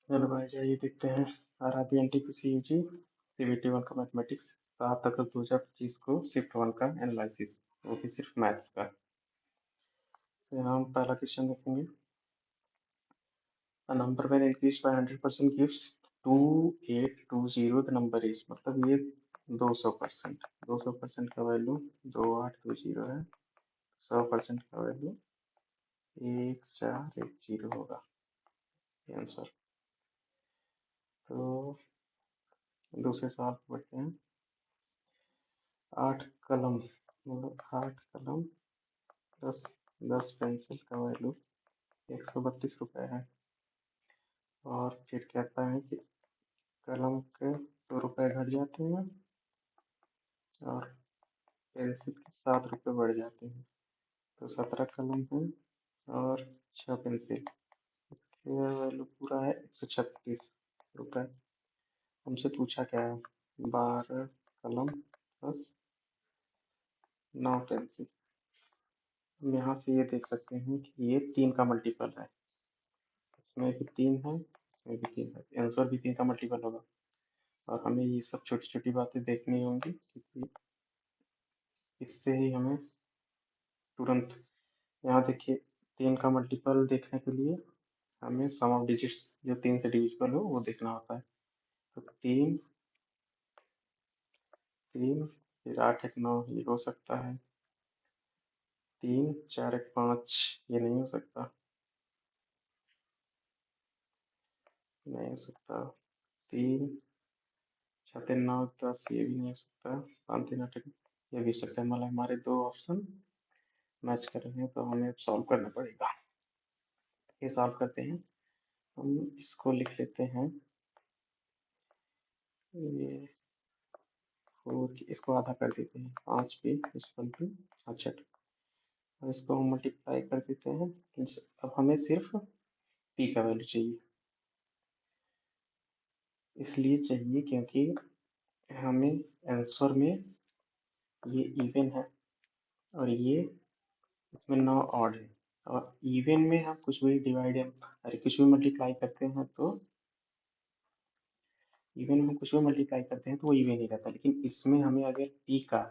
चलो भाई जाइए देखते हैं। आरआरबी एनटीपीसी यूजी सीबीटी 1 का मैथमेटिक्स 7 अगस्त 2025 को शिफ्ट 1 का एनालिसिस, वो भी सिर्फ मैथ्स का। तो यहाँ हम पहला क्वेश्चन देखेंगे। A number when increased by 100% gives 2820 the number is, मतलब ये 200%। 200% का वैल्यू 2820 है। 100% का वैल्यू 1410 होगा आंसर। तो दूसरे सवाल पर बढ़ते हैं। 8 कलम मतलब 8 कलम 10 पेंसिल का वैल्यू 132 रुपये है। और फिर कहता है कि कलम के 2 रुपये घट जाते हैं और पेंसिल के 7 रुपये बढ़ जाते हैं। तो 17 कलम है और 6 पेंसिल, इसका वैल्यू पूरा है 136 रुपये। हमसे पूछा क्या है? 12 कलम प्लस 9 पेंसिल। हम यहाँ से ये देख सकते हैं कि ये 3 का मल्टीपल है। इसमें भी 3 है, इसमें भी 3 है, आंसर भी 3 का मल्टीपल होगा। और हमें ये सब छोटी छोटी बातें देखनी होंगी क्योंकि इससे ही हमें तुरंत, यहाँ देखिए 3 का मल्टीपल देखने के लिए हमें सम ऑफ डिजिट्स जो 3 से डिविजिबल हो वो देखना होता है। तो 3 3 फिर 8 1 9 ये हो सकता है। 3 4 1 5 ये नहीं हो सकता, नहीं हो सकता। 3 6 3 9 10 ये भी नहीं हो सकता। 5 3 8 ये भी सकता है। मतलब हमारे 2 ऑप्शन मैच कर रहे हैं तो हमें सॉल्व करना पड़ेगा। ये सॉल्व करते हैं। हम इसको लिख लेते हैं, ये 4, इसको आधा कर देते हैं। 5p इक्वल टू 66 और इसको हम मल्टीप्लाई कर देते हैं। अब हमें सिर्फ p का वैल्यू चाहिए, इसलिए चाहिए क्योंकि हमें आंसर में ये इवन है और ये इसमें 9 ऑड है। और इवन में हम कुछ भी डिवाइड अरे कुछ भी मल्टीप्लाई करते हैं तो इवन में कुछ भी मल्टीप्लाई करते हैं तो वो इवन ही रहता है। लेकिन इसमें हमें अगर p का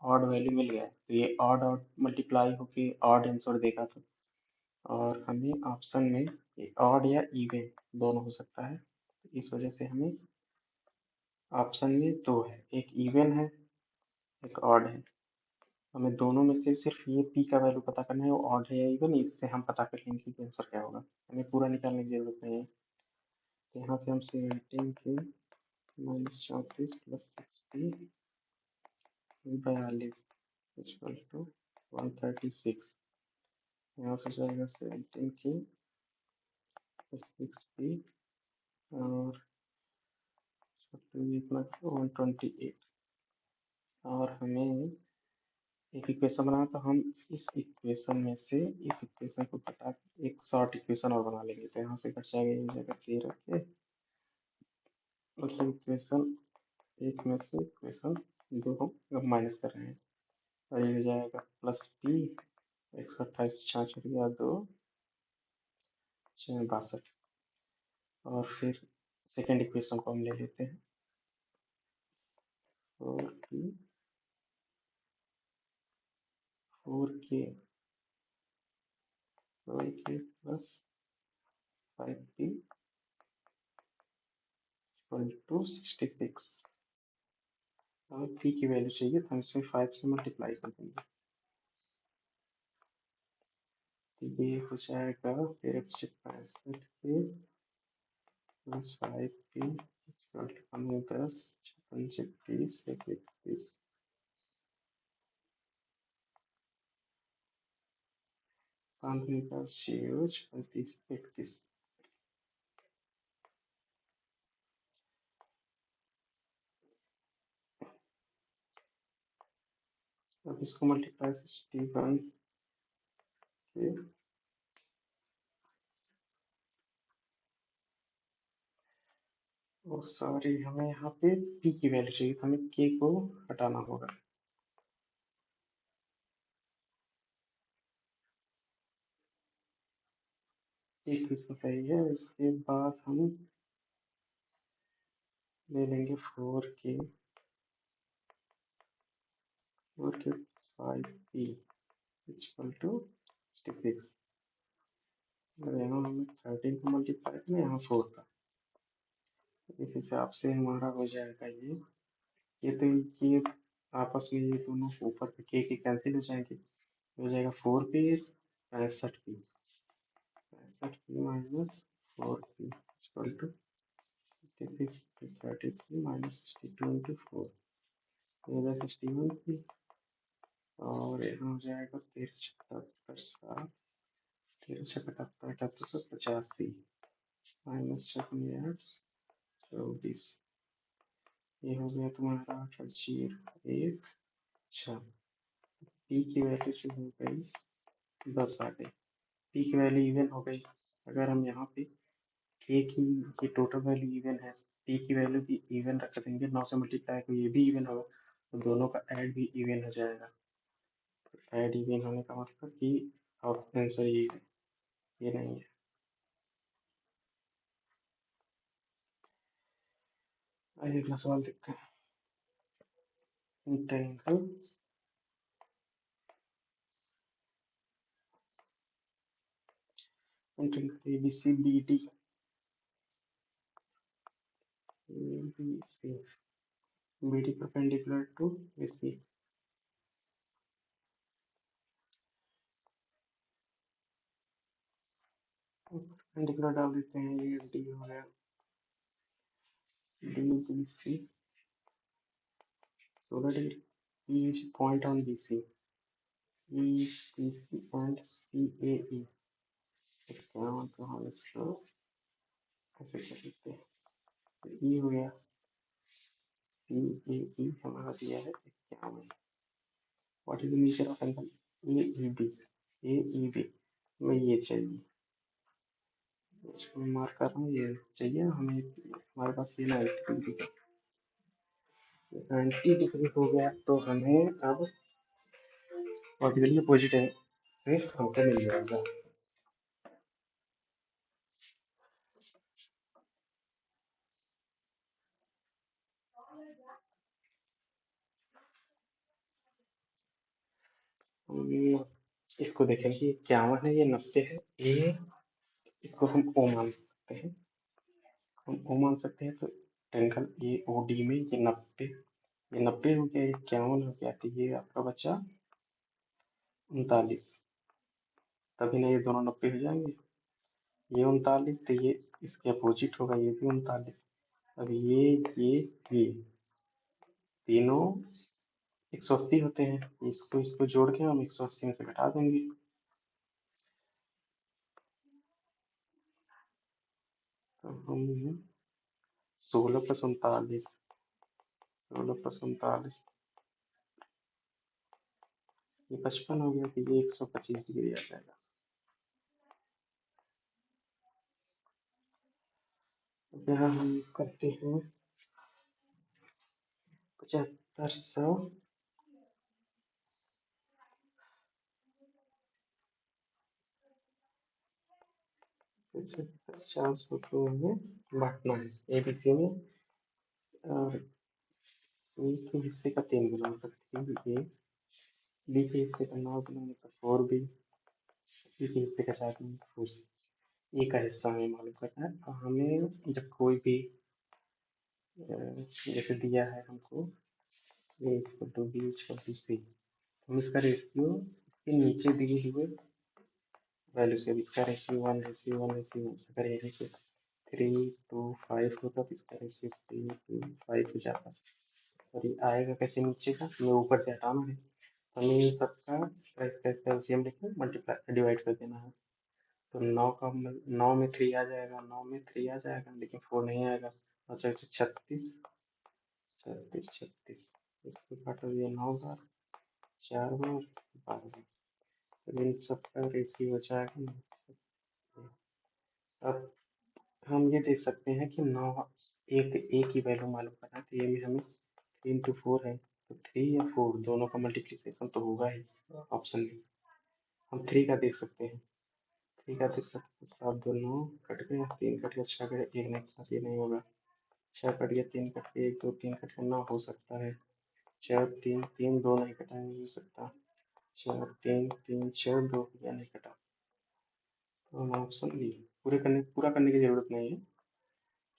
ऑड वैल्यू मिल गया तो ये ऑड ऑड मल्टीप्लाई होके ऑड आंसर देगा। तो और हमें ऑप्शन में ये ऑड या इवन दोनों हो सकता है, तो इस वजह से हमें ऑप्शन में 2 है, एक इवन है एक ऑड है। हमें दोनों में से सिर्फ ये p का वैल्यू पता करना है, वो ऑड है या इवन, इससे हम पता कर लेंगे कि आंसर क्या होगा। हमें पूरा निकालने की जरूरत नहीं है। तो यहाँ पे हम 17 के -34 प्लस 60 42 इक्वल टू 136। यहाँ से जाएगा 17 के 6p और 128। और हमें एक इक्वेशन बनाना, तो हम इस इक्वेशन में से इस इक्वेशन को घटा एक शॉर्ट इक्वेशन और बना लेंगे। तो यहाँ से बच जाएगा ये जगह 13 के, मतलब इक्वेशन एक में से इक्वेशन 2 हम माइनस कर रहे हैं। और ये हो जाएगा प्लस p 128 66 या 2 62। और फिर सेकेंड इक्वेशन को हम ले लेते हैं 4k plus 5p equal to 66। और p की वैल्यू चाहिए तो हम इसमें 5 से मल्टीप्लाई कर देंगे। तो ये हो जाएगा फिर 165 के प्लस 5p इक्वल टू 10 56 30 31। का 0 36 31। अब इसको मल्टीप्लाई 61 के और सॉरी हमें यहाँ पे p की वैल्यू चाहिए, तो हमें k को हटाना होगा। एक पीस तो सही है। इसके बाद हम ले लेंगे 4k 5p इक्वल टू 66। और यहाँ हमें 13 का मल्टीप्लाई करना है, यहाँ 4 का। इस हिसाब से हमारा हो जाएगा तो ये आपस में ये दोनों ऊपर के कैंसिल हो जाएंगे। हो जाएगा 4p 65p 65p minus 4p equal to 56 33 minus 62 into 4 हो जाएगा 61p। और यहाँ हो जाएगा 13 13 अठहत्तर 85 माइनस 24 ये हो गया तुम्हारा 8 अच्छा। पी की वैल्यू जो हो गई 10 आ गई। पी की वैल्यू इवन हो गई। अगर हम यहाँ पे के की ये टोटल वैल्यू इवन है, पी की वैल्यू भी इवन रख देंगे, 9 से मल्टीप्लाई को ये भी इवन होगा, तो दोनों का ऐड भी इवन हो जाएगा। ऐड इवन होने का मतलब कि आंसर ये नहीं है। आइए अगला सवाल देखते हैं। Integral ABC BD BD perpendicular to BC। Perpendicular डाल देते हैं, ये डी हो गया DBC 16 degree. each point on BC EBC and CAE। क्या मतलब हम इसको ऐसे कर देते हैं, E हो गया CAE हमारा दिया है 51। What is the nature of angle AEB। AEB में ये चाहिए, इसको मार्क कर रहा हूँ, ये चाहिए हमें। हमारे पास ये 90 डिग्री का 90 डिग्री हो गया, तो हमें अब ऑर्बिटल के पॉजिटिव से हमको मिल जाएगा। इसको देखेंगे 51 है, ये 90 है, ये इसको हम ओ मान सकते हैं। तो एंगल ए ओ डी में ये 90 हो गया, 51 हो गया, तो ये आपका बचा 39। तभी ना ये दोनों 90 हो जाएंगे। ये 39, तो ये इसके अपोजिट होगा, ये भी 39। अब ये तीनों 180 होते हैं, इसको जोड़ के हम 180 में से घटा देंगे। तो हम 16 + 39 ये 55 हो गया, तो ये 125 डिग्री आ जाएगा। यहाँ हम करते हैं 7500 400 को हमें बांटना है ABC में। और ए के हिस्से का 3 गुना मतलब 3A, बी के हिस्से का 9 गुना मतलब 4B, सी के हिस्से का 4 गुना 4C। ए का हिस्सा हमें मालूम करना है। और हमें जब कोई भी जैसे दिया है हमको A = B = C, हम इसका रेशियो इसके नीचे दिए हुए वैल्यू से, इसका रेशियो 1:1:1। अगर यही से 3:5 होता तो इसका रेशियो 3:5 हो जाता। और ये आएगा कैसे नीचे का, हमें ऊपर से हटाना है, हमें इन सबका इसका एलसीएम लेकर मल्टीप्लाई डिवाइड कर देना है। तो 9 में 3 आ जाएगा, 9 में 3 आ जाएगा, लेकिन 4 नहीं आएगा। अच्छा 36 36 36, इसको काटो ये 9 बार, 4 बार, 12 बार, तो इन सबका रेशियो हो जाएगा। अब हम ये देख सकते हैं कि 9 एक की वैल्यू मालूम करना है, तो ये में हमें 3 × 4 है, तो 3 या 4 दोनों का मल्टीप्लिकेशन तो होगा ही ऑप्शन में। हम 3 का देख सकते हैं, ठीक है, तो 7 2 9 कट गया, 3 कट गया, 6 कट गया, 1 नहीं कटा, ये नहीं होगा। 6 कट गया, 3 कट गया, 1 2 3 कट गया, ना हो सकता है। 4 3 3 2 नहीं कटा, नहीं हो सकता। 4 3 3 6 2 गया, नहीं कटा। तो हम ऑप्शन डी पूरा करने की जरूरत नहीं है,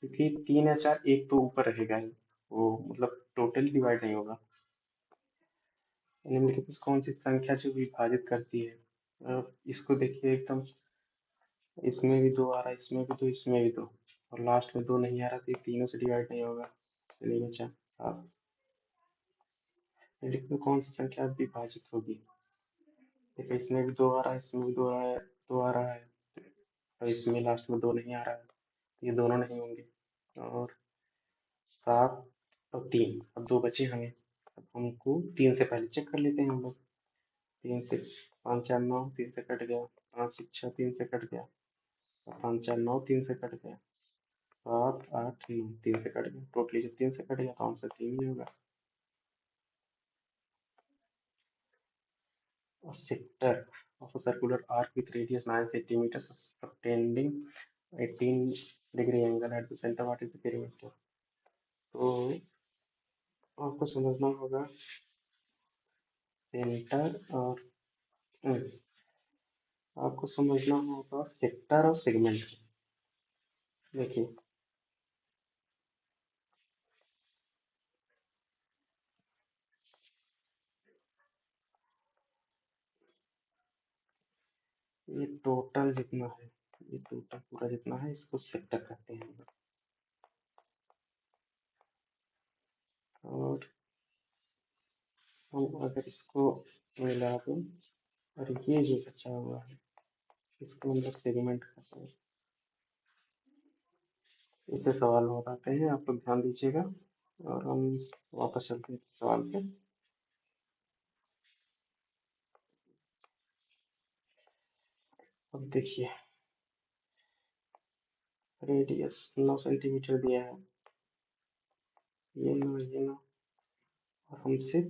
क्योंकि 3 या 4 एक तो ऊपर रहेगा ही, वो मतलब टोटल डिवाइड नहीं होगा। निम्नलिखित में कौन सी संख्या जो विभाजित करती है? इसको देखिए एकदम, इसमें भी 2 आ रहा है, इसमें भी 2, इसमें भी 2, और लास्ट में 2 नहीं आ रहा, तो ये तीनों से डिवाइड नहीं होगा। चलिए बचा 7। निम्नलिखित में कौन सी संख्या विभाजित होगी? देखिए इसमें भी 2 आ रहा है, इसमें भी 2 आ रहा है, 2 आ रहा है, और इसमें लास्ट में 2 नहीं आ रहा है, तो ये दोनों नहीं होंगे। और 7 और 3, अब 2 बचे हमें। अब हमको 3 से पहले चेक कर लेते हैं हम लोग। 3 से 5 4 9, 3 से कट गया। 5 6 3 से कट गया। 5 4 9, 3 से कट गया। 7 8 9, 3 से कट गया। टोटली जब 3 से कट गया तो आंसर 3 ही होगा। A sector of a circular arc with radius 9 centimeters subtending 18-degree angle at the center. What is the perimeter? तो आपको समझना होगा सेंटर और आपको समझना होगा सेक्टर और सेगमेंट। देखिए ये टोटल जितना है, ये टोटल पूरा जितना है, इसको सेक्टर कहते हैं। और हम अगर इसको मिला दें, और ये जो बचा हुआ है इसको हम लोग सेगमेंट कहते हैं। इससे सवाल बताते हैं, आप लोग ध्यान दीजिएगा। और हम वापस चलते हैं सवाल पे। अब देखिए रेडियस 9 सेंटीमीटर दिया है, ये ना, और हमसे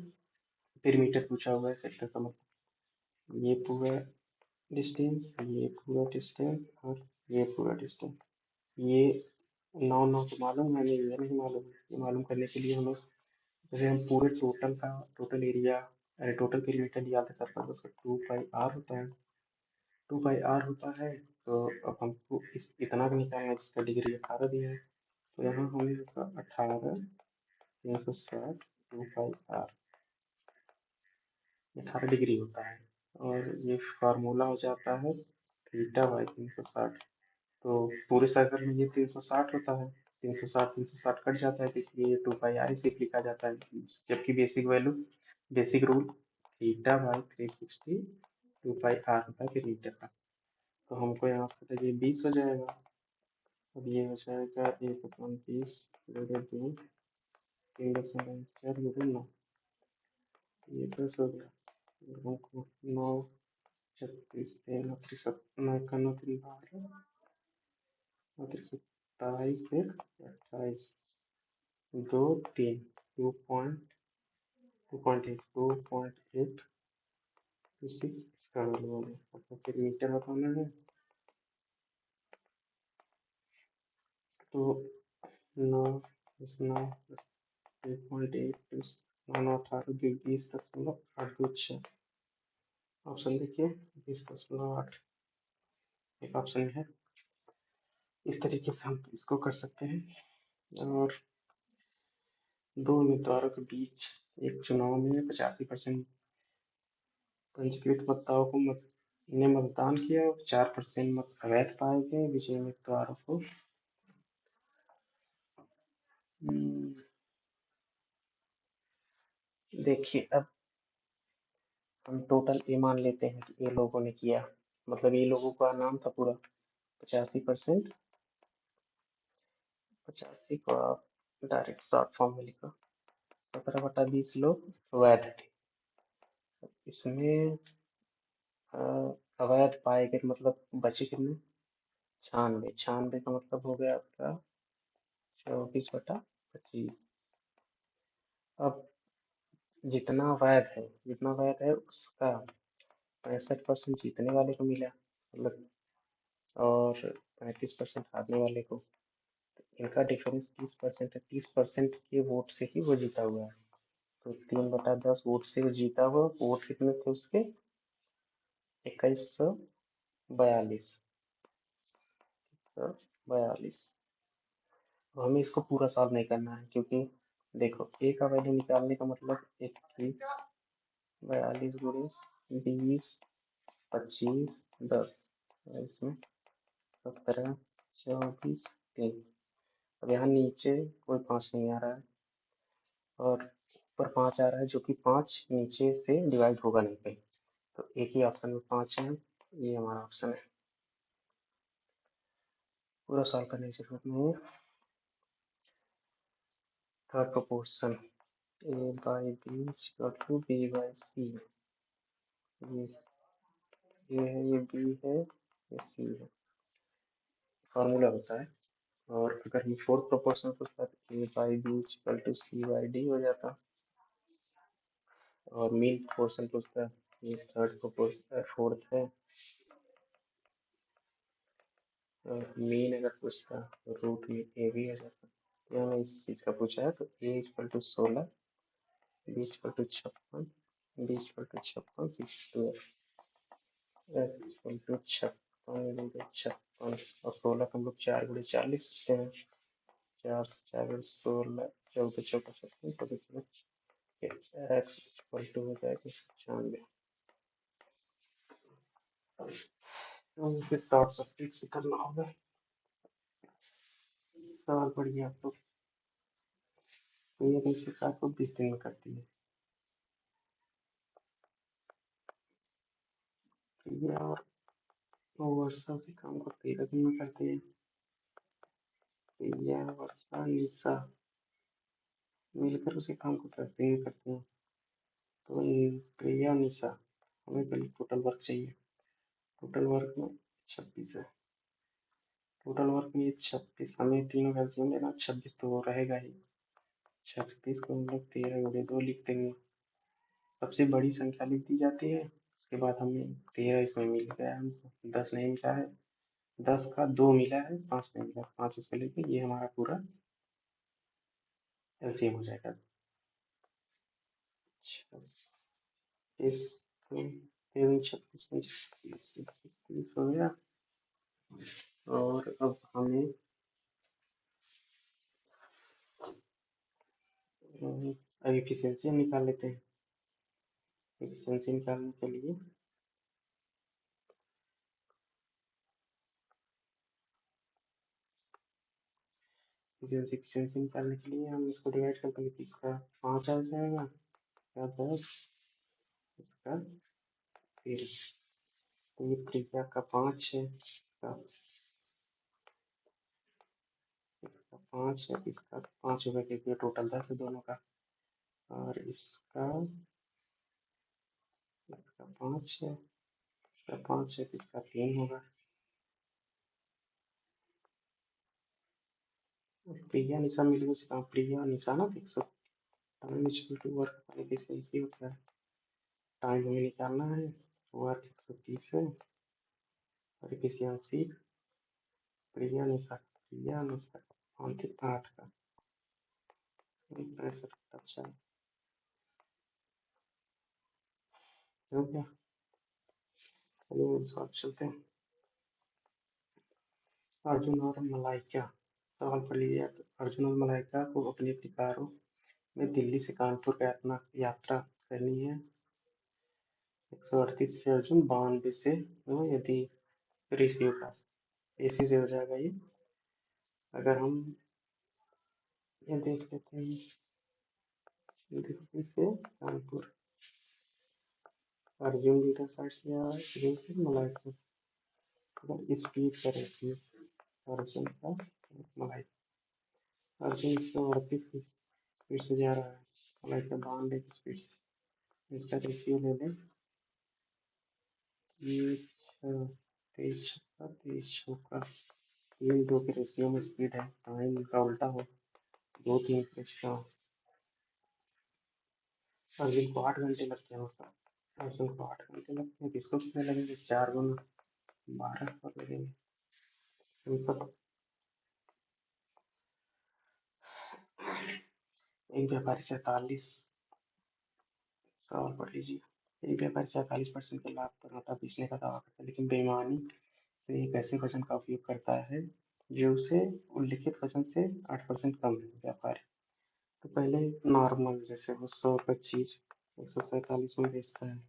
पेरीमीटर पूछा हुआ है सेक्टर का, मतलब ये पूरा डिस्टेंस, ये पूरा डिस्टेंस, और ये पूरा डिस्टेंस। ये 9 9 तो मालूम है, नहीं ये नहीं मालूम है। ये मालूम करने के लिए हम लोग, जैसे हम पूरे टोटल एरिया, अरे टोटल पेरीमीटर याद कर पाए, उसका 2 पाई आर होता है। 2 पाई आर होता है। तो अब हमको इतना का निकालना है, जिसका डिग्री 18 दिया है। तो यहाँ हमें होगा 18 360 2 पाई आर, 18 डिग्री होता है। और ये फार्मूला हो जाता है थीटा बाई 360। तो पूरे सर्कल में ये 360 होता है। 360 कट जाता है, तो इसलिए ये 2 पाई आर सिर्फ लिखा जाता है। जबकि basic rule theta by 360 2 pi R होता है पेरीमीटर का। तो हमको यहाँ से पता है ये 20 हो जाएगा। अब ये हो जाएगा 1/20 डिवाइडेड बाई 3.4 ये 10 हो गया। और हमको 9 36 39 9 का 9 3 12 29 27 फिर 28 2 3 2.8 26 इसका वैल्यू हो गया। अब फिर मीटर बताना है, तो 9 10 9 2.8 9 18 20.826। ऑप्शन देखिए 20.8 एक ऑप्शन है। इस तरीके से हम इसको कर सकते हैं। और दो उम्मीदवारों के बीच एक चुनाव में 85% पंजीकृत मतदाताओं को ने मतदान किया और 4% मत अवैध पाए गए। विजयी उम्मीदवारों को देखिए, अब हम टोटल ये मान लेते हैं कि ये लोगों ने किया, मतलब ये लोगों का नाम था पूरा 85%। 85 को आप डायरेक्ट शॉर्ट फॉर्म में लिखो, 17/20 लोग वैध थे। इसमें अवैध पाए गए मतलब बचे कितने? 96। 96 का मतलब हो गया आपका 24/25। अब जितना वैध है उसका 65% जीतने वाले को मिला, मतलब और 35% हारने वाले को। इनका डिफरेंस 30% है, 30% के वोट से ही वो जीता हुआ है। तो 3/10 वोट से वो जीता हुआ। वोट कितने थे उसके? 2142। 42। हमें इसको पूरा सॉल्व नहीं करना है, क्योंकि देखो ए का वैल्यू निकालने का मतलब 21 42 गुणे 20 25 10, इसमें 17 24 3। अब यहाँ नीचे कोई 5 नहीं आ रहा है और ऊपर 5 आ रहा है, जो कि 5 नीचे से डिवाइड होगा नहीं कहीं। तो एक ही ऑप्शन में 5 है, ये हमारा ऑप्शन है। पूरा सॉल्व करने की जरूरत नहीं है। Third proportion A by B equal to B by C. ये है, ये बी है, ये सी है, फॉर्मूला होता है। और अगर हम फोर्थ प्रोपोर्शन पूछता तो A by B equal to C by D हो जाता। और मीन प्रोपोर्शन पूछता, ये थर्ड प्रोपोर्शन फोर्थ है। और मीन अगर पूछता तो रूट में ए भी आ जाता। यहाँ हमें इस चीज का पूछा है, तो A equal to 16, B equal to 56, D equal to 56, C equal to F equal to 56 गुणे 56। और 16 को हम लोग 4 गुणे 40 लिखते हैं। 4 से 4 गुणे 16, 14 चौका 56, तो एक्स इक्वल टू हो जाएगा 196। तो इसे शॉर्ट सर्किट से करना होगा। सवाल पढ़िए आप लोग। तो ये निश्चित आपको 20 दिन में करती है। प्रिया और वर्षा से काम को 13 दिन में करती है। प्रिया वर्षा निशा मिलकर उसी काम को 10 दिन में करती हैं। तो प्रिया निशा, हमें पहले टोटल वर्क चाहिए। टोटल वर्क में 26 है। टोटल वर्क में ये 26, हमें तीनों का एलसीएम लेना। 26 तो वो रहेगा ही। 26 को हम लोग 13 गुणे 2 लिख देंगे। सबसे बड़ी संख्या लिख दी जाती है। उसके बाद हमें 13 इसमें मिल गया, हमको 10 नहीं मिला है। 10 का 2 मिला है, 5 नहीं मिला, 5 इसको लेके ये हमारा पूरा एलसीएम हो जाएगा। 36 36 36 हो गया। और अब हमें अब एफिशिएंसी निकाल लेते हैं। एफिशिएंसी निकालने के लिए एफिशिएंसी निकालने के लिए हम इसको डिवाइड कर देंगे। इसका 5 आ जाएगा, इसका 10, इसका 13। तो ये त्रिज्या का 5 है, इसका 5 है, इसका 5 होगा क्योंकि टोटल 10 है दोनों का। और इसका 5 है, इसका 5 है, इसका 3 होगा। प्रिया निशा मिलकर से काम, प्रिया निशा ना देख सकते। Time equal to work efficiency होता है। टाइम हमें निकालना है, वर्क 130 है और एफिशिएंसी प्रिया निशा अंतिम 8 का 65। अच्छा हो गया। चलिए इस बात चलते हैं। अर्जुन और मलाइका, सवाल पढ़ लीजिए। अर्जुन और मलाइका को अपनी अपनी कारों में दिल्ली से कानपुर का यात्रा करनी है। 138 से अर्जुन, 92 से यदि ऋषियों का, इसी से हो जाएगा ये। अगर हम ये देख लेते हैं, दिल्ली से कानपुर, अर्जुन भी इधर साइड से आ रहा है, मलाइका अगर स्पीड का रेशियो अर्जुन का मलाइका, अर्जुन 138 की स्पीड से जा रहा है, मलाइका 92 की स्पीड से। इसका रेशियो ले लें, 23 छक्का 23 चौका, 3-2 के रेशियो में स्पीड है। टाइम इनका उल्टा हो, 2-3 के रेशियो। अर्जुन को 8 घंटे लगते हैं, मतलब अर्जुन को 8 घंटे लगते हैं, किसको कितने लगेंगे? 4 गुना 12 पर लगेंगे। सिंपल। एक व्यापारी 47 सवाल पढ़ लीजिए। एक व्यापारी 47% के लाभ पर आटा बेचने का दावा करता है, लेकिन बेईमानी से एक ऐसे वजन का उपयोग करता है जो उसे उल्लिखित वजन से 8% कम है। व्यापारी तो पहले नॉर्मल जैसे वो 100 रुपये चीज 147 में बेचता है।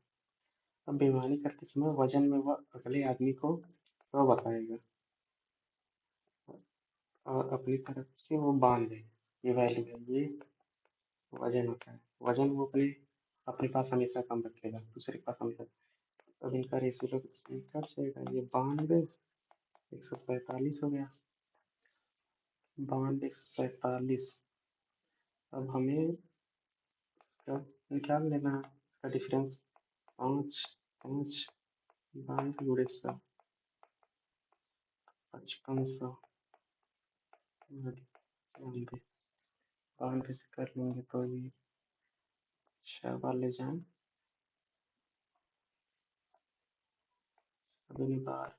अब बेईमानी करते समय वजन में वह अगले आदमी को 100 बताएगा और अपनी तरफ से वो बांध देगा। ये वैल्यू है, ये वजन होता है। वजन वो अपने पास हमेशा कम रखेगा, दूसरे के पास हमेशा। अब इनका रेशियो कट जाएगा, ये 92 147 हो गया। 92 147। अब हमें निकाल लेना है इसका डिफरेंस। 5 5 92 गुणे 100 5500 92। 92 से कर लेंगे तो ये 6 बार ले जाएं, अगली बार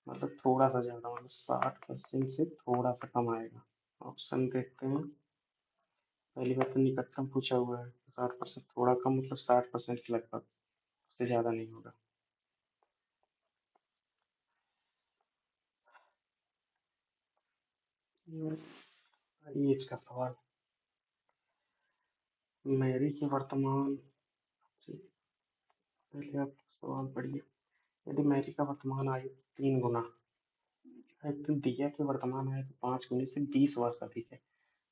मतलब थोड़ा सा ज्यादा, मतलब 60% से थोड़ा सा कम आएगा। ऑप्शन देखते हैं। पहली बार तो निकटतम पूछा हुआ है, 60% थोड़ा कम मतलब 60% के लगभग, उससे ज्यादा नहीं होगा। एज का सवाल। मैरी की वर्तमान, पहले आप सवाल पढ़िए। यदि मैरी का वर्तमान आयु 3 गुना है तो दिया की वर्तमान आयु 5 गुने से 20 वर्ष अधिक है,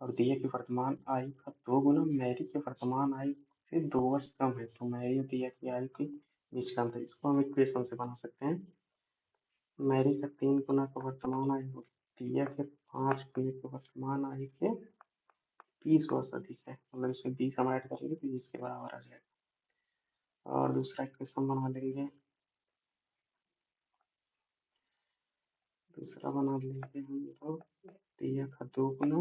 और दिया की वर्तमान आयु का 2 गुना मैरी की वर्तमान आयु से 2 वर्ष कम है, तो मैरी और दिया की आयु के बीच का अंतर। इसको हम इक्वेशन से बना सकते हैं। मैरी का 3 गुना का वर्तमान आयु दिया के 5 गुने के वर्तमान आयु के 20 वर्ष अधिक है, मतलब इसमें 20 हम ऐड करेंगे तो 20 के बराबर आ जाएगा। और दूसरा इक्वेशन बना लेंगे, दूसरा बना लेंगे हम लोग दिया का 2 गुना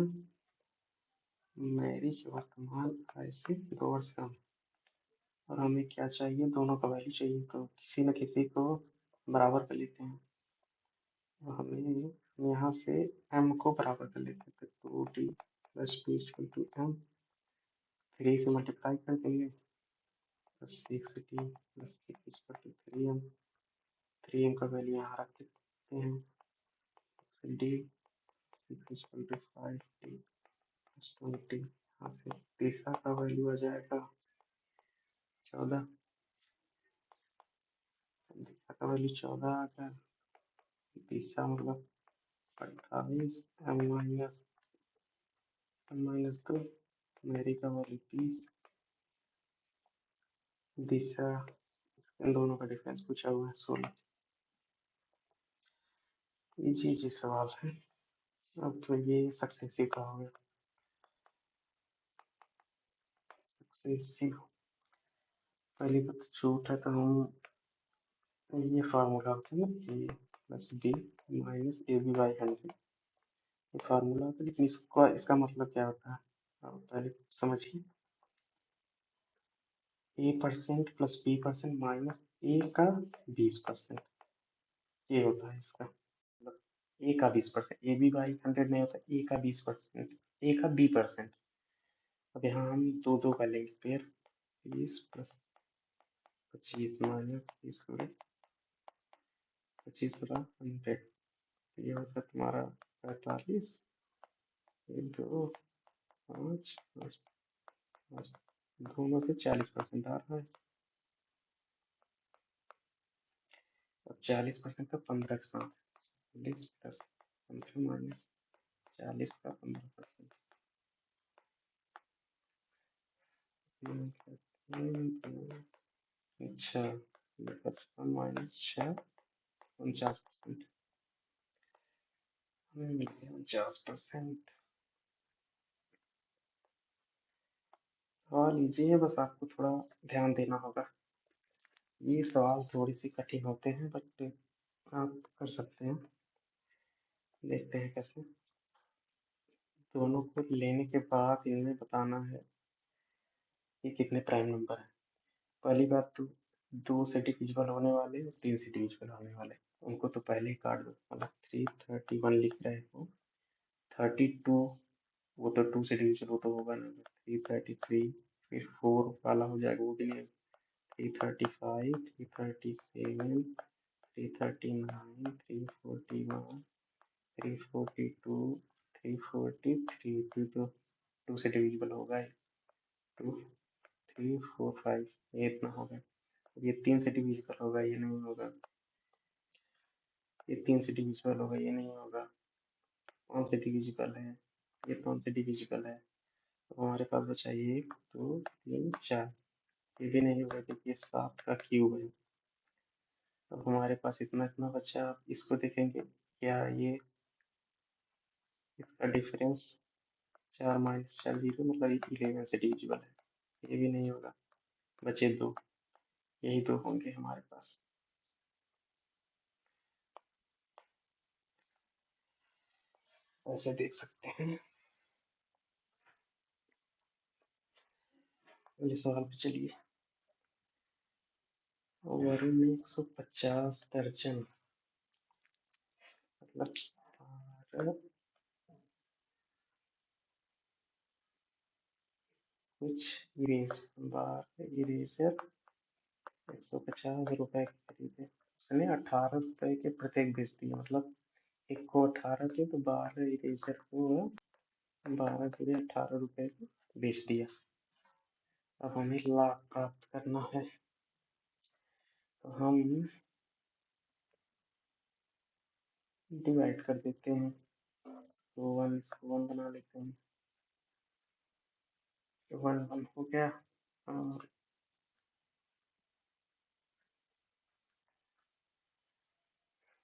मैरी की वर्तमान आयु से 2 वर्ष कम। और हमें क्या चाहिए, दोनों का वैल्यू चाहिए, तो किसी न किसी को बराबर कर लेते हैं। तो हमें यहाँ से m को बराबर कर लेते हैं, तो 2t plus 2 equal to m, 3 से मल्टीप्लाई कर देंगे, plus 6t plus 6 equal to 3m। 3m का वैल्यू यहाँ रख देते हैं, d 6 equal to 5t plus 20। यहाँ से तीसरा का वैल्यू आ जाएगा 14, तीसरा का वैल्यू 14 आ गया। तीसरा मतलब 28 m-2, मैरी का वैल्यू 30। तीसरा इन दोनों का डिफरेंस पूछा हुआ है 16। इजी इजी सवाल है। अब तो ये सक्सेसिव का हो गया। सक्सेसिव पहली बात झूठ है, तो हम ये फार्मूला होता है ना, A plus B minus A B by 100, ये फार्मूला होता है, लेकिन इसका मतलब क्या होता है अब पहले समझिए। a% प्लस b% माइनस ए का 20%, ये होता है इसका मतलब। ए का 20%, ए बी बाई 100 नहीं होता, ए का 20%, ए का b%। अब यहाँ हम दो दो का लेंगे पेयर, 20 प्लस 25 माइनस 20 गुणे 25 बटा 100, ये होता है तुम्हारा 45। 2 5 5 दोनों से 40% आ रहा है। अब 40% का 15 के साथ 40 प्लस 15 माइनस 40 का 15%। अच्छा 55 माइनस 6 49%, हमें मिल गया 49%। सवाल इजी है, बस आपको थोड़ा ध्यान देना होगा। ये सवाल थोड़ी सी कठिन होते हैं, बट आप कर सकते हैं। देखते हैं कैसे। दोनों को लेने के बाद इनमें बताना है कि कितने प्राइम नंबर है। पहली बात तो 2 से डिविजिबल होने वाले और 3 से डिविजिबल होने वाले। उनको तो पहले ही काट दो, मतलब 331 लिख रहे हो, 32 वो तो 2 से डिविजन वो तो होगा ना, 333 फिर 4 वाला हो जाएगा, वो भी नहीं, 335 337 339 341 342 343 टू से डिविजिबल होगा ही, 2 3 4 5 ये इतना होगा। ये 3 से डिविजिबल होगा, ये नहीं होगा। ये 3 से डिविजिबल होगा, ये नहीं होगा। 5 से डिविजिबल है, ये 5 से डिविजिबल है। तो हमारे पास बचा 1 2 3 4, ये भी नहीं होगा क्योंकि ये 7 का क्यूब है। अब हमारे पास इतना इतना बचा। आप इसको देखेंगे, क्या ये इसका डिफरेंस 4 माइनस 4 0, मतलब 11 से डिविजिबल है, ये भी नहीं होगा। बचे 2, यही 2 होंगे हमारे पास। ऐसे देख सकते हैं। ये सवाल पे चलिए। वरुण ने 150 दर्जन, मतलब 12 कुछ इरेजर 150 रुपए के खरीदे। उसने 18 रुपए के प्रत्येक बेच दिए, मतलब एक को 18 के, तो 12 इरेजर को 12 × 18 रुपए को बेच दिया। अब हमें लाभ प्राप्त करना है, तो हम डिवाइड कर देते हैं। तो 1 इसको 1 बना लेते हैं, 1 1 हो गया। और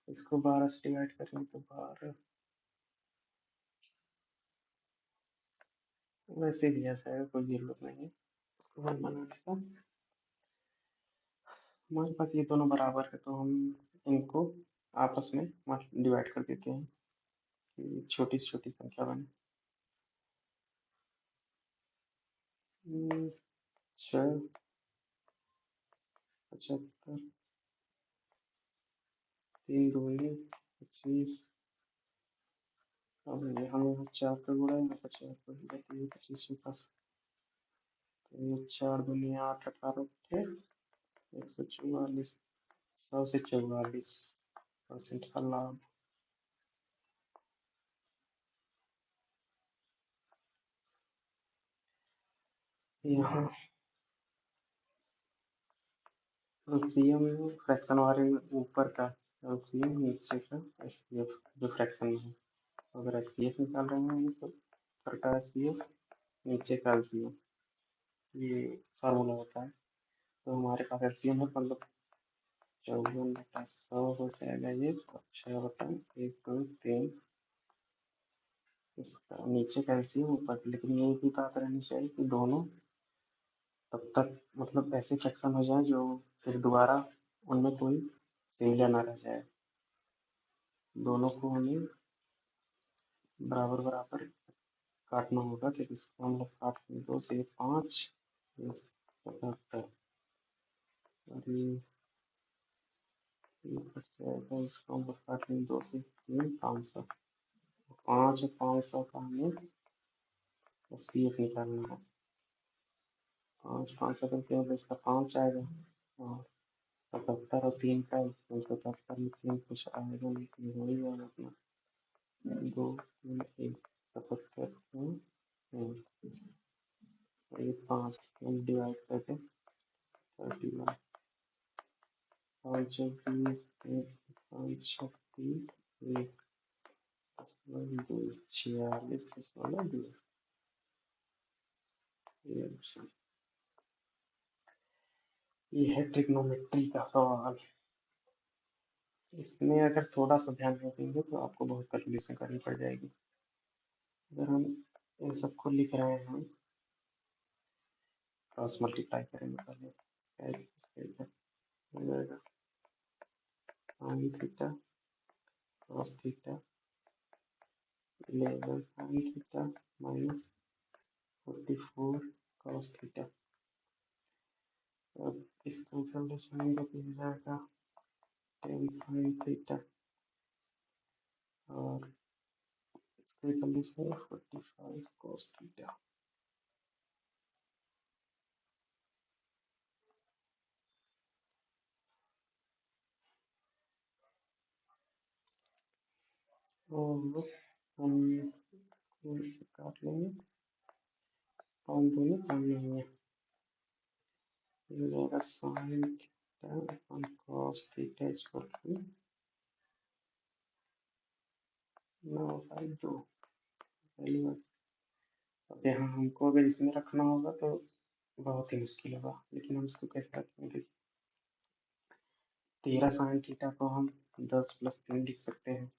इसको 12 से डिवाइड करेंगे तो 12 वैसे दिया जाएगा, कोई जरूरत नहीं है इसको 1 बनाने का। हमारे पास ये दोनों बराबर है, तो हम इनको आपस में डिवाइड कर देते हैं कि छोटी से छोटी संख्या बने। 6 75 3 दूनी 25। अब ये हम यहाँ 4 का गुणा है, 50 को 25 के पास, तो ये 4 दूनी 8 18 थे 144, 100 से 44% का लाभ। यहाँ एलसीएम फ्रैक्शन वाले में ऊपर का एलसीएम, नीचे का एचसीएफ जो फ्रैक्शन में है। अगर एचसीएफ निकाल रहे हैं तो ऊपर का एचसीएफ, नीचे का एलसीएम, ये फार्मूला होता है। तो हमारे पास एलसीएम है, मतलब 54/100 हो जाएगा ये, 6/1 2 3। इसका नीचे का एलसीएम ऊपर, लेकिन ये भी बात रहनी चाहिए कि दोनों तब तक मतलब ऐसे फ्रैक्शन हो जाए जो फिर दोबारा उनमें कोई सिमिलर ना रह जाए। दोनों को हमें बराबर बराबर काटना होगा, तो इसको हम लोग काट दें 2 से 5 77, और ये बच जाएगा। इसको हम लोग काट लें 2 से 3 500, 5 और 500 का हमें एचसीएफ निकालना है। 5 500 का एचसीएफ इसका 5 आएगा, और 77 और 3 का इसको 77 में 3 कुछ आएगा नहीं, हो ही जाएगा अपना 2 3 1 77 ये 5 हम डिवाइड करके 31, 5 20 5 36 1 2 46.2। ये है ट्रिग्नोमेट्री का सवाल। इसमें अगर थोड़ा सा ध्यान रखेंगे तो आपको बहुत कैलकुलेशन करनी पड़ जाएगी। अगर हम इन सबको लिख रहे हैं, क्रॉस मल्टीप्लाई करेंगे पहले, हो जाएगा sine theta cos theta 11 sine theta minus 44 cos theta. अब इस कैंसलेशन में हो जाएगा 10 sin थीटा और इसको कर लीजिए 45 cos थीटा। और हम इसको काट लेंगे, और दोनों काम नहीं है, ये हो जाएगा sin theta upon cos theta equal to 9/2। Value अब यहाँ हमको अगर इसमें रखना होगा तो बहुत ही मुश्किल होगा, लेकिन हम इसको कैसे रखेंगे? 13 sin थीटा को हम 10 + 3 लिख सकते हैं,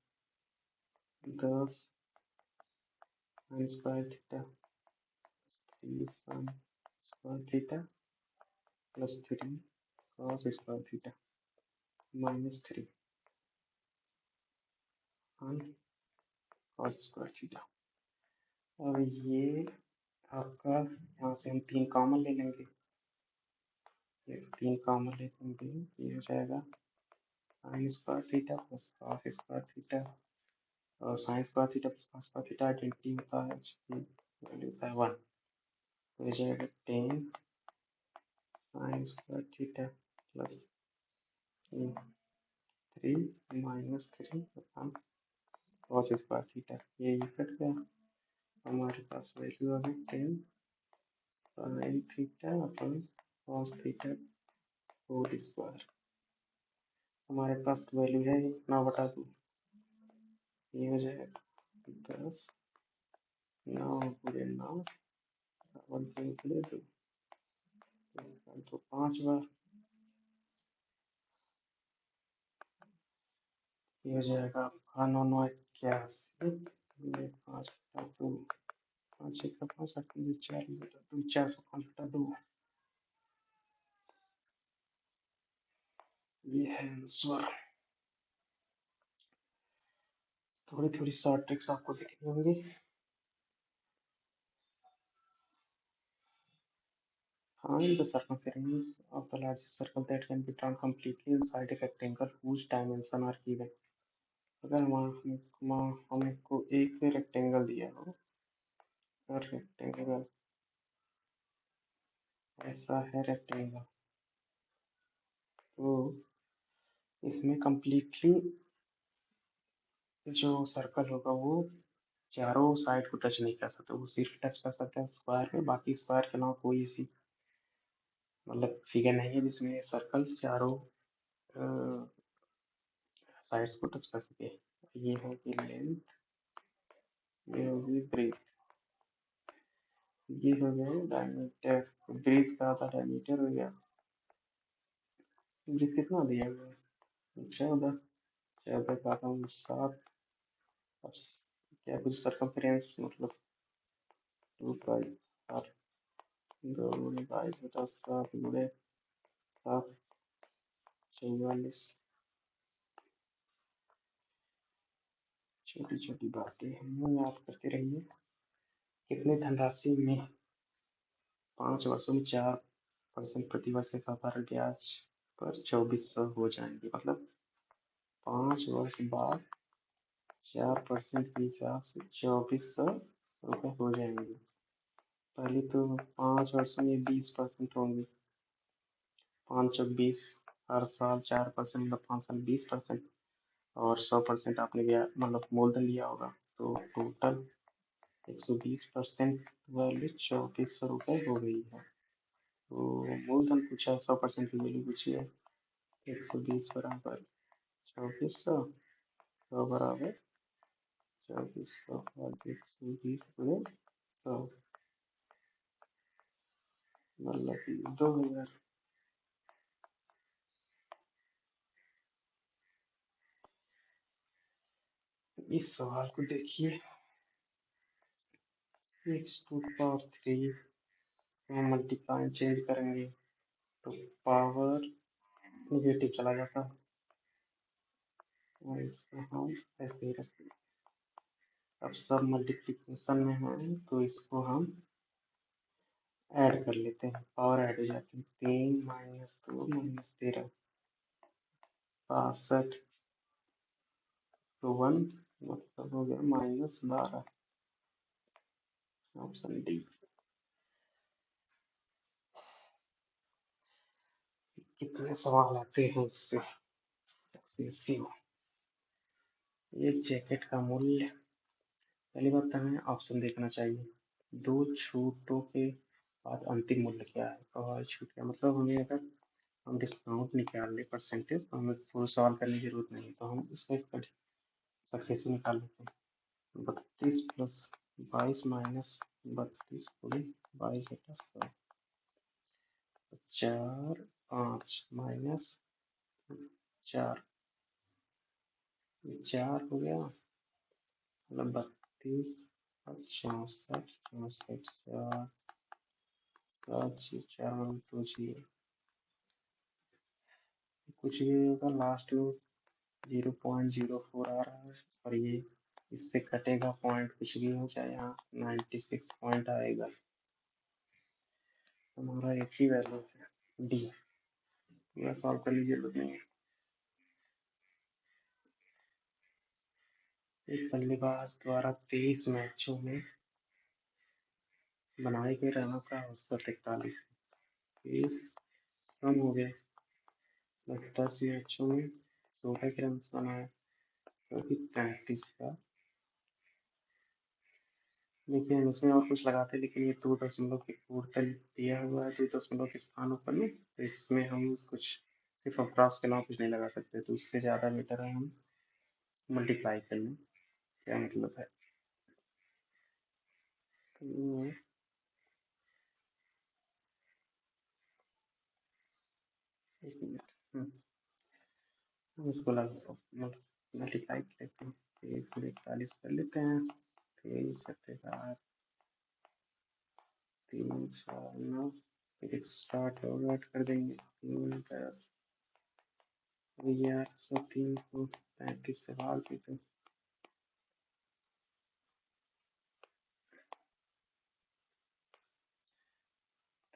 10 sin square theta 3 sin square theta plus 3 cos square theta -3 on cos square theta. अब ये आपका यहाँ से हम 3 कॉमन ले लेंगे, ये 3 कॉमन ले लेंगे, ये हो जाएगा sin square theta plus cos square theta, और sin square theta plus cos square theta identity होता है, उसकी वैल्यू होता है 1, तो हो जाएगा 10 sin स्क्वायर थीटा प्लस 3 -3 अपन cos स्क्वायर थीटा, ये कट गया, हमारे पास वैल्यू आ गई 10 sin theta upon cos theta whole square. हमारे पास तो वैल्यू है 9/2, ये हो जाएगा 10 9 × 9 = 2, तो 5 बार, ये हो जाएगा आपका 9 9 81, 5/2, 5 1 5 8 4/2, 405/2, ये है आंसर। थोड़ी थोड़ी शॉर्ट ट्रिक्स आपको देखनी होंगी। Find the circumference of the largest circle that can be drawn completely inside a rectangle whose dimensions are given। अगर हमको एक रेक्टेंगल दिया हो, अगर रेक्टेंगल ऐसा है रेक्टेंगल, तो इसमें कम्प्लीटली जो सर्कल होगा वो चारों साइड को टच नहीं कर सकते, वो सिर्फ टच कर सकते हैं स्क्वायर में, बाकी स्क्वायर के अलावा कोई सी मतलब फिगर नहीं है जिसमें सर्कल चारों साइड्स को टच कर सके। ये होगी लेंथ, ये होगी ब्रेथ, ये हो गया डायमीटर, ब्रेथ का था डायमीटर हो गया, ब्रेथ कितना दिया गया है 14, 14 का था 7, अब क्या कुछ सर्कमफ्रेंस मतलब 2πr 2/7 गुणे 7 44, छोटी छोटी बातें हम याद करते रहिए। कितने धनराशि में 5 वर्षों में 4% प्रतिवर्ष का भार ब्याज पर 2400 हो जाएंगे, मतलब 5 वर्ष बाद 4% के हिसाब से 2400 रुपये हो जाएंगे। पहले तो 5 वर्ष में 20% होंगे, 5 चौक 20, हर साल 4% मतलब 5 साल 20%, और 100% आपने ब्याज मतलब मूलधन लिया होगा, तो टोटल 120% वैल्यू 2400 रुपये हो गई है। तो मूलधन पूछा, 100% की वैल्यू पूछी है, 120 बराबर 2400, 100 बराबर 2400 और 120 गुणे 100 मतलब 2000। इस सवाल को देखिए, 6⁻³ में मल्टीप्लाई चेंज करेंगे तो पावर निगेटिव चला जाता है, और इसको हम ऐसे ही रखते हैं। अब सब मल्टीप्लिकेशन में है तो इसको हम ऐड कर लेते हैं, पावर ऐड हो जाती है, 3 - 2 - 13, 62 तो 1 मतलब हो गया -12। Option D. कितने सवाल आते हैं इससे सक्सेसिव। एक जैकेट का मूल्य, पहली बात तो हमें ऑप्शन देखना चाहिए। दो छूटों के बाद अंतिम मूल्य क्या है, प्रभावी छूट क्या मतलब, हमें अगर हम डिस्काउंट निकाल ले परसेंटेज तो हमें पूरा सवाल करने की जरूरत नहीं, तो हम इसका सक्सेसिव निकाल लेते हैं। 32 प्लस 22 माइनस 32 गुणे 22/100, 4 5 माइनस 4, 4 हो गया, मतलब 32 और 64 64 4 7 4 2 0, कुछ भी होगा लास्ट में 0.04 आ रहा है, और ये इससे कटेगा पॉइंट, कुछ भी हो जाए यहाँ 96 पॉइंट आएगा। हमारा एक ही वैल्यू है डी, पूरा सॉल्व करने की जरूरत नहीं है। एक बल्लेबाज द्वारा 23 मैचों में बनाए गए रनों का औसत 41 है। 23 सम हो गया, 10 मैचों में 16 के रन बनाए, तो 33 का। देखिए हम इसमें और कुछ लगाते, लेकिन ये 2 दशमलव के ऊपर दिया हुआ है, 2 दशमलव के स्थान ऊपर में, तो इसमें हम कुछ सिर्फ अप्रॉक्स के अलावा कुछ नहीं लगा सकते, तो इससे ज़्यादा बेटर है हम मल्टीप्लाई कर लें। क्या मतलब है, तो एक मिनट, हम इसको मल्टीप्लाई कर लेते हैं, 23 में 41 कर लेते हैं, 23 का 3 4 9, फिर 160 और ऐड कर देंगे, 3 10, यार सब 3 को 35 से भाग देते हैं,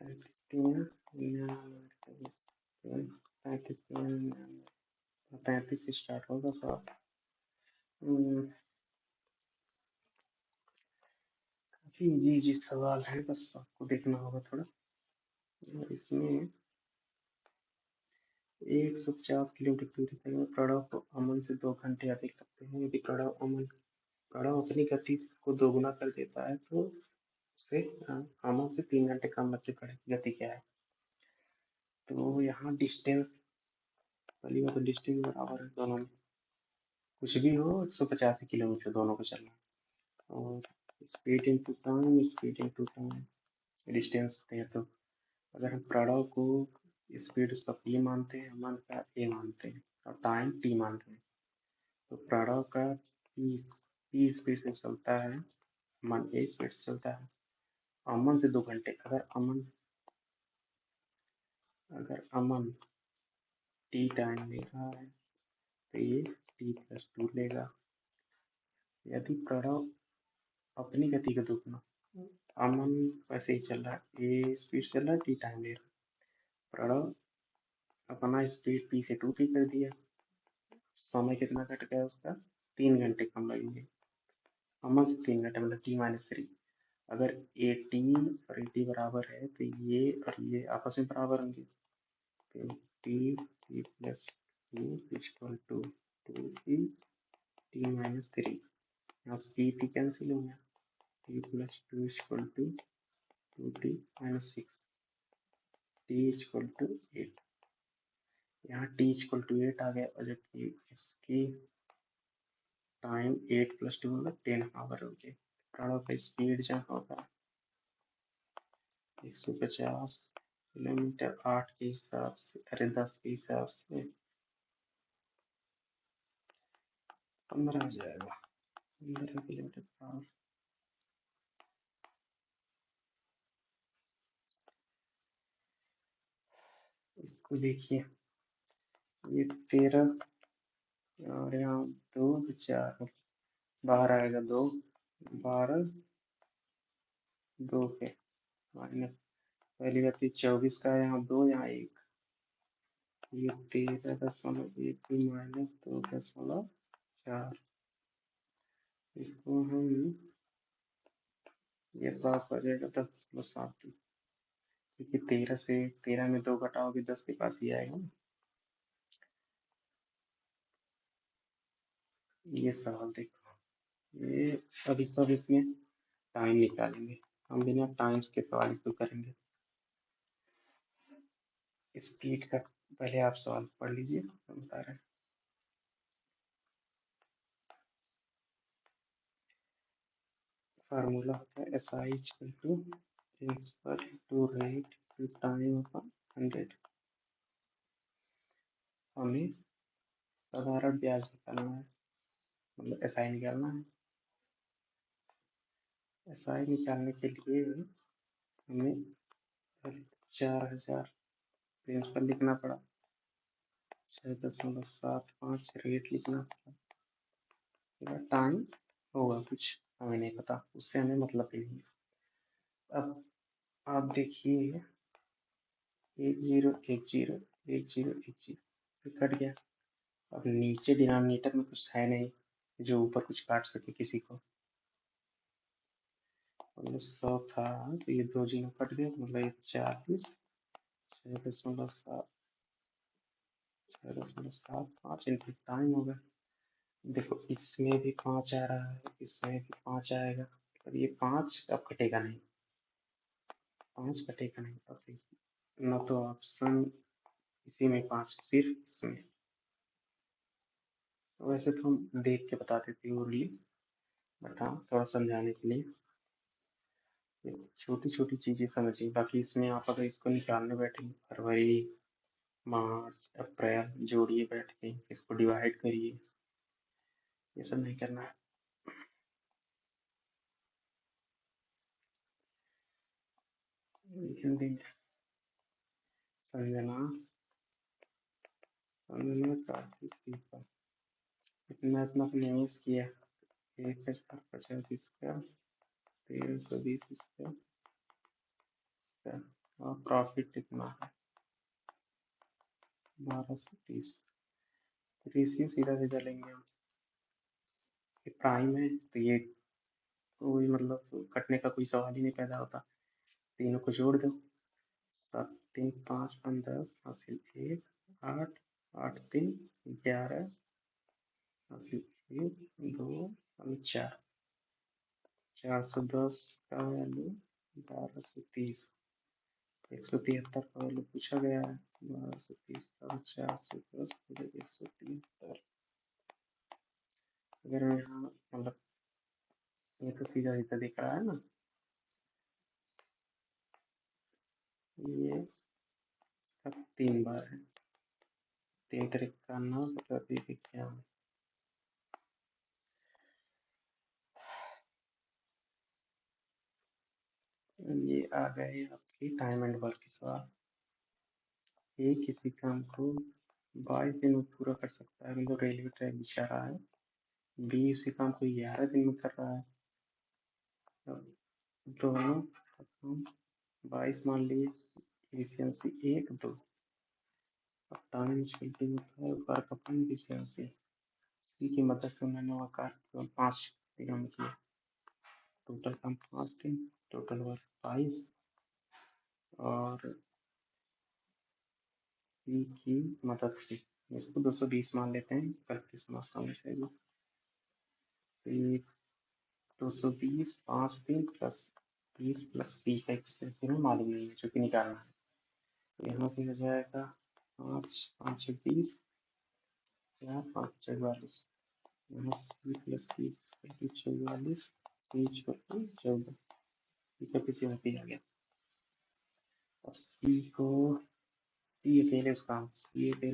35 3 35 35 से स्टार्ट होगा सवाल। काफी इजी सवाल है, बस आपको देखना होगा थोड़ा। इसमें 150 किलोमीटर दूरी तक प्रणव को अमन से 2 घंटे अधिक लगते हैं। यदि प्रणव अपनी गति को दोगुना कर देता है तो उसे अमन से 3 घंटे कम लगती गति क्या है। तो यहाँ डिस्टेंस, पहली बात तो डिस्टेंस बराबर है दोनों में, कुछ भी हो 185 किलोमीटर दोनों को चलना, और स्पीड इंटू टाइम डिस्टेंस होते हैं। तो अगर हम प्रणव को स्पीड उसका p मानते हैं, अमन का a मानते हैं, और टाइम t मानते हैं, तो प्रणव का p स्पीड से चलता है, अमन a स्पीड से चलता है। अमन से 2 घंटे, अगर अमन t टाइम ले रहा है तो ये t+2 लेगा। यदि प्रणव अपनी गति का दुगना, अमन वैसे ही चल रहा है, a स्पीड चल रहा है, t टाइम ले रहा है, प्रणव अपना स्पीड p से 2t कर दिया, समय कितना कट गया उसका, 3 घंटे कम लगेंगे। अमन से 3 घंटे मतलब t-3। अगर at और at बराबर है तो ये और ये आपस में बराबर होंगे, तो t+2 equal to 2t t-3। यहाँ से t कैंसिल हो गया, t+2 equal to 2t-6, t equal to 8। यहाँ t इक्वल टू 8 आ गया, और जबकि इसकी टाइम 8+2 मतलब 10 आवर हो गई। प्रणव का स्पीड जहाँ होगा 150 किलोमीटर 8 के हिसाब से, अरे 10 के हिसाब से 15 आ जाएगा, 15 किलोमीटर पर आवर। इसको देखिए, ये 13 और यहाँ 2 4 बाहर आएगा 2, 12 2 के माइनस, पहली बात 24 का यहाँ 2 यहाँ 1, ये 13.1 माइनस 2.4, इसको हम ये पास आ जाएगा 10.7, क्योंकि 13 में 2 घटाओगे 10 के पास ही आएगा ना। ये सवाल देखो, ये अभी सब इसमें टाइम निकालेंगे, हम बिना टाइम के सवाल इसको करेंगे। स्पीड का पहले आप सवाल पढ़ लीजिए, हम बता रहे हैं। फार्मूला होता है SI equal to principal to rate to time upon 100। हमें साधारण ब्याज निकालना है, मतलब SI निकालना है। SI निकालने के लिए हमें 4000 प्रिंसिपल लिखना पड़ा, 6.75 रेट लिखना पड़ा, टाइम होगा कुछ हमें नहीं पता, उससे हमें मतलब ही नहीं। अब आप देखिए 1010 कट गया। अब नीचे डिनोमिनेटर में कुछ है नहीं जो ऊपर कुछ काट सके किसी को, मतलब 100 था तो ये 2 जीरो कट गया, मतलब ये 40, 6.75 इंटू टाइम होगा। देखो इसमें भी 5 आ रहा है, इसमें भी 5 आएगा, अब ये 5 अब कटेगा नहीं, 5 कटेगा नहीं। अब देखिए न तो ऑप्शन इसी में 5, सिर्फ इसमें। वैसे तो हम देख के बता देते हैं ओरली, बट हाँ थोड़ा समझाने के लिए छोटी छोटी चीजें समझिए। बाकी इसमें आप अगर इसको निकालने बैठे, फरवरी मार्च अप्रैल जोड़िए बैठ के, इसको डिवाइड करिए, ये सब नहीं करना है। हिंदी में संजना कार्तिक दीपा, इतना इतना तो निवेश किया, 1050 इसका, 1320 इसका, और प्रॉफिट कितना है 1230। तो इसी सीधा सीधा लेंगे हम, ये प्राइम है तो ये कोई मतलब कटने का कोई सवाल ही नहीं पैदा होता, तीनों को जोड़ दो, 7 3 5 5 10 हासिल 1 8 8 3 11 हासिल 1 2 और 4, 410 का वैल्यू 1230, 173 का वैल्यू पूछा गया है, 1230 का 410 173। अगर मैं यहाँ मतलब ये तो सीधा सीधा दिख रहा है ना, ये अब 3 बार है, 3 3 का 9, 17 3 91। ये आ गए आपकी टाइम एंड वर्क के सवाल। ए किसी काम को 22 दिन में पूरा कर सकता है, मतलब रेलवे ट्रैक बिछा रहा है। बी उसी काम को 11 दिन में कर रहा है। अब दोनों काम 22 मान लिए, एफिशिएंसी 1 2। अब टाइम इक्वल होता है वर्क अपॉन एफिशिएंसी, सी की मदद से उन्होंने वह कार्य केवल 5 दिनों में किया, टोटल काम 5 दिन, टोटल वर्क 22, और सी की मदद से इसको 220 मान लेते हैं, कैलकुलेशन आसान होनी चाहिए। तो ये 220 5 दिन प्लस 20 प्लस सी का एक्सटेंशन में मालूम नहीं है जो कि निकालना है, तो यहाँ से हो जाएगा 5 5 20, 4 5 44, यहाँ सी प्लस 30 44, सी 14, सी का किसी होती आ गया। अब सी अकेले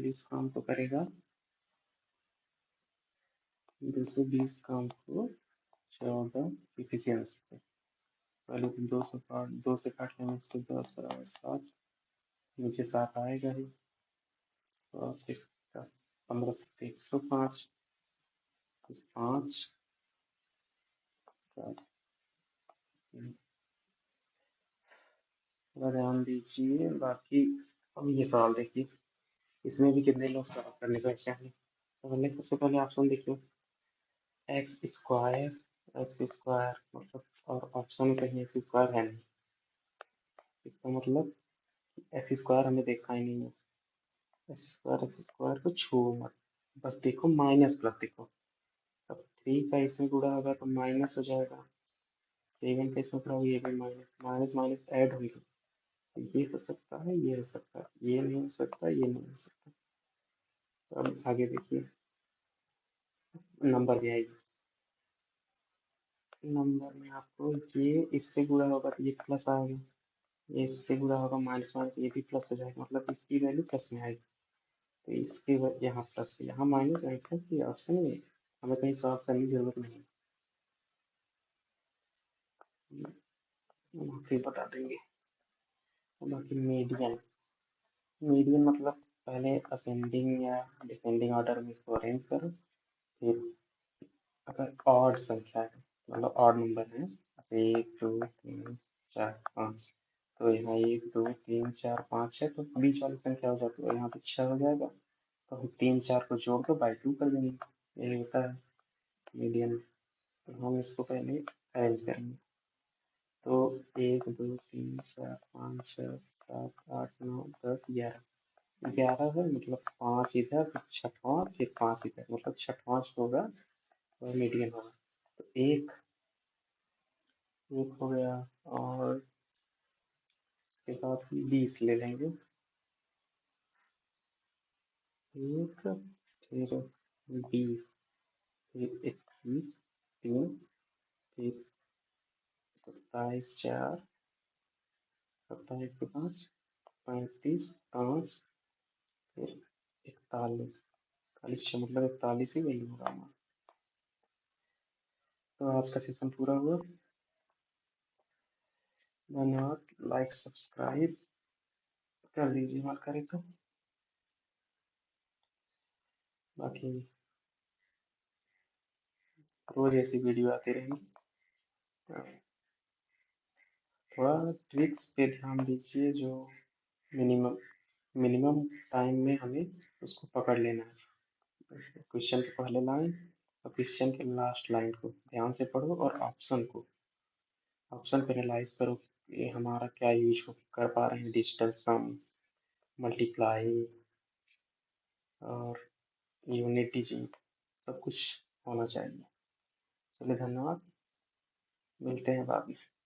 उस काम को करेगा, 220 काम को 14 इफिशियंसी से, पहले तो 200 काट, 2 से काटने में 110 बराबर 7, नीचे 7 आएगा ही, 15 से 105, 5 7। थोड़ा ध्यान दीजिए। बाकी अब ये सवाल देखिए, इसमें भी कितने लोग सॉल्व करने को चाहिए। तो पहले सबसे पहले ऑप्शन देखिए, एक्स स्क्वायर मतलब, और ऑप्शन में कहीं एक्स स्क्वायर है नहीं, इसका मतलब एक्स स्क्वायर हमें देखा ही नहीं है। एक्स स्क्वायर को छुओ मत, बस देखो माइनस प्लस देखो। अब 3 का इसमें गुणा होगा तो माइनस हो जाएगा, 7 का इसमें गुणा होगा ये भी माइनस, माइनस माइनस ऐड होंगे, तो ये हो सकता है, ये हो सकता है, ये नहीं हो सकता, ये नहीं हो सकता। तो अब आगे देखिए, नंबर भी आएगी, नंबर में आपको ये इससे गुणा होगा तो ये प्लस आएगा, ये इससे गुणा होगा माइनस माइनस, ये भी प्लस हो जाएगा, मतलब इसकी वैल्यू प्लस में आएगी। तो इसके यहाँ प्लस, यहाँ माइनस, यहाँ प्लस, ये ऑप्शन में हमें कहीं सॉल्व करने की जरूरत नहीं है, हम फिर बता देंगे। बाकी मीडियन, मीडियन मतलब पहले असेंडिंग या डिसेंडिंग ऑर्डर में इसको अरेंज करो, फिर अगर ऑड संख्या है, मतलब ऑड नंबर है, जैसे 1 2 3 4 5, तो यहाँ 1 2 3 4 5 है, तो बीच वाली संख्या हो जाती है, यहाँ पे 6 हो जाएगा, तो हम 3 4 को जोड़ के बाई 2 कर देंगे, यही होता है मीडियन। तो हम इसको पहले अरेंज करेंगे, तो 1 2 3 4 5 6 7 8 9 10 11, 11 है मतलब 5 इधर, फिर छठवां, फिर 5 इधर, मतलब छठवां होगा और मीडियन होगा। तो एक एक हो गया, और इसके बाद 20 ले लेंगे, एक, फिर 20, फिर 21, 3, फिर 27 4, 27 के 5, 35 5, फिर 41, 41 मतलब 41 ही वही होगा हमारा। तो आज का सेशन पूरा हुआ, धन्यवाद, लाइक सब्सक्राइब कर दीजिए मन करे तो, बाकी रोज ऐसी वीडियो आती रहेंगी। थोड़ा ट्रिक्स पे ध्यान दीजिए, जो मिनिमम मिनिमम टाइम में हमें उसको पकड़ लेना है। क्वेश्चन के पहले लाइन और क्वेश्चन के लास्ट लाइन को ध्यान से पढ़ो, और ऑप्शन पे एनालाइज करो कि हमारा क्या यूज कर पा रहे हैं, डिजिटल सम, मल्टीप्लाई और यूनिट डिजिट, सब कुछ होना चाहिए। चलिए धन्यवाद, मिलते हैं बाद में।